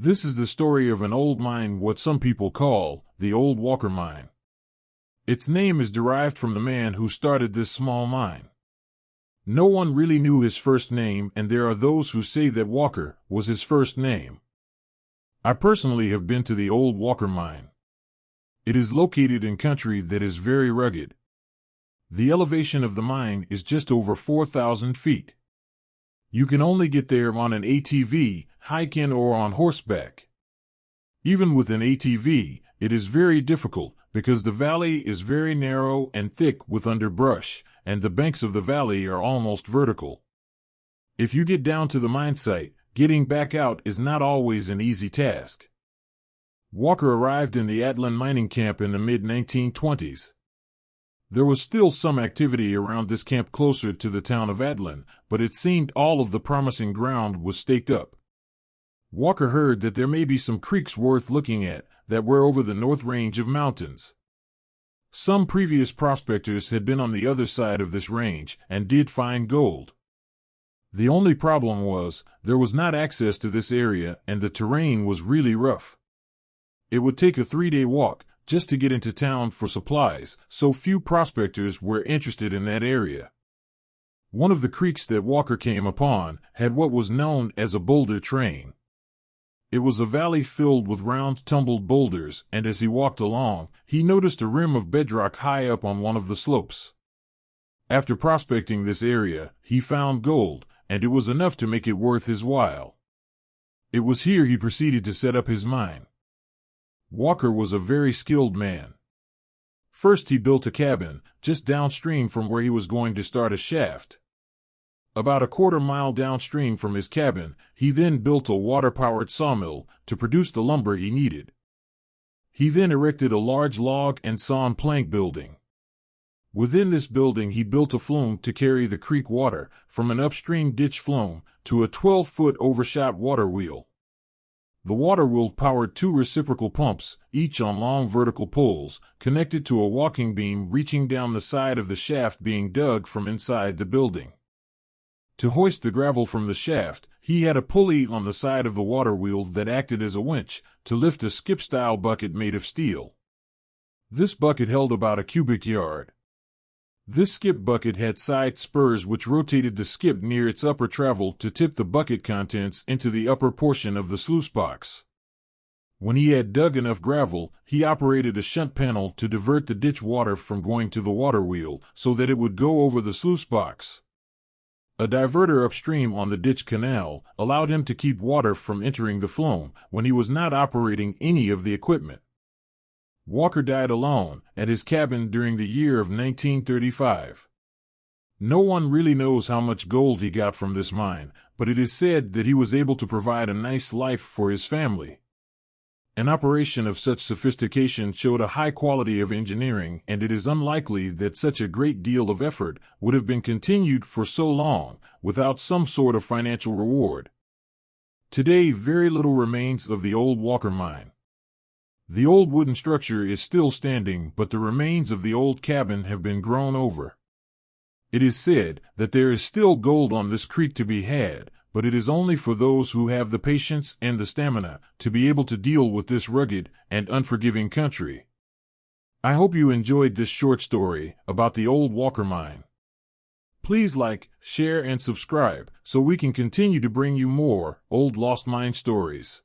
This is the story of an old mine, what some people call the Old Walker Mine. Its name is derived from the man who started this small mine. No one really knew his first name, and there are those who say that Walker was his first name. I personally have been to the Old Walker Mine. It is located in country that is very rugged. The elevation of the mine is just over 4,000 feet. You can only get there on an ATV, hiking, or on horseback. Even with an ATV, it is very difficult because the valley is very narrow and thick with underbrush, and the banks of the valley are almost vertical. If you get down to the mine site, getting back out is not always an easy task. Walker arrived in the Atlin mining camp in the mid-1920s. There was still some activity around this camp closer to the town of Atlin, but it seemed all of the promising ground was staked up. Walker heard that there may be some creeks worth looking at that were over the north range of mountains. Some previous prospectors had been on the other side of this range and did find gold. The only problem was there was not access to this area and the terrain was really rough. It would take a 3-day walk just to get into town for supplies, so few prospectors were interested in that area. One of the creeks that Walker came upon had what was known as a boulder train. It was a valley filled with round, tumbled boulders, and as he walked along, he noticed a rim of bedrock high up on one of the slopes. After prospecting this area, he found gold, and it was enough to make it worth his while. It was here he proceeded to set up his mine. Walker was a very skilled man. First he built a cabin, just downstream from where he was going to start a shaft. About a quarter-mile downstream from his cabin, he then built a water-powered sawmill to produce the lumber he needed. He then erected a large log and sawn plank building. Within this building he built a flume to carry the creek water from an upstream ditch flume to a 12-foot overshot water wheel. The water wheel powered 2 reciprocal pumps, each on long vertical poles, connected to a walking beam reaching down the side of the shaft being dug from inside the building. To hoist the gravel from the shaft, he had a pulley on the side of the water wheel that acted as a winch to lift a skip-style bucket made of steel. This bucket held about a cubic yard. This skip bucket had side spurs which rotated the skip near its upper travel to tip the bucket contents into the upper portion of the sluice box. When he had dug enough gravel, he operated a shunt panel to divert the ditch water from going to the water wheel so that it would go over the sluice box. A diverter upstream on the ditch canal allowed him to keep water from entering the flume when he was not operating any of the equipment. Walker died alone at his cabin during the year of 1935. No one really knows how much gold he got from this mine, but it is said that he was able to provide a nice life for his family. An operation of such sophistication showed a high quality of engineering, and it is unlikely that such a great deal of effort would have been continued for so long without some sort of financial reward. Today, very little remains of the Old Walker Mine. The old wooden structure is still standing, but the remains of the old cabin have been grown over. It is said that there is still gold on this creek to be had, but it is only for those who have the patience and the stamina to be able to deal with this rugged and unforgiving country. I hope you enjoyed this short story about the Old Walker Mine. Please like, share, and subscribe so we can continue to bring you more old lost mine stories.